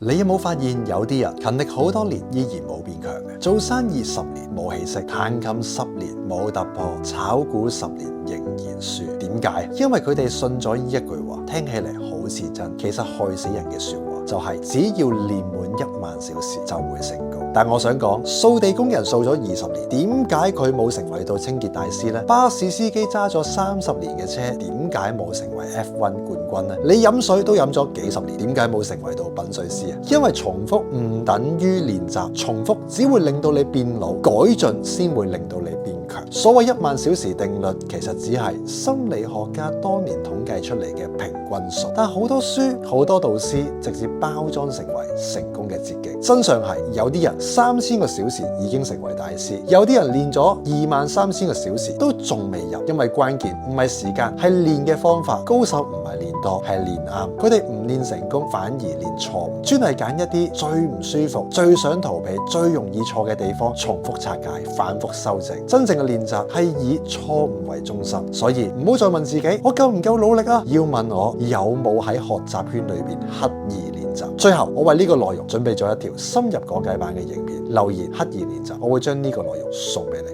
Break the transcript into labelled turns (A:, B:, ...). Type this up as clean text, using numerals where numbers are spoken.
A: 你有冇發現有啲人勤力好多年依然冇變強嘅？做生意10年冇起色，彈琴10年冇突破，炒股10年仍然輸。點解？因為佢哋信咗呢一句話，聽起嚟好似真，其實害死人嘅說話，就係只要練滿1萬小時就會成功。但我想講，掃地工人掃咗20年，點解佢冇成為到清潔大師呢？巴士司機揸咗30年嘅車，點解冇成為 F1 冠軍呢？你飲水都飲咗幾十年，點解冇成為到品水師啊？因為重複唔等於練習，重複只會令到你變老，改進先會令到你變強。所謂1萬小時定律，其實只係心理學家當年統計出嚟嘅平均數，但好多書、好多導師直接包裝成為成功嘅捷徑。真相係有啲人3000個小時已經成為大師，有啲人練咗23000個小時都仲未入，因為關鍵唔係時間，係練嘅方法。高手唔係練多，係練啱。佢哋唔練成功，反而練錯誤，專係揀一啲最唔舒服、最想逃避、最容易錯嘅地方，重複拆解、反復修正。真正嘅練習係以錯誤為中心，所以唔好再問自己我夠唔夠努力啊，要問我有冇喺學習圈裏邊刻意練習。最後，我為呢個內容準備咗一條深入講解版嘅影片，留言刻意練習，我會將呢個內容送俾你。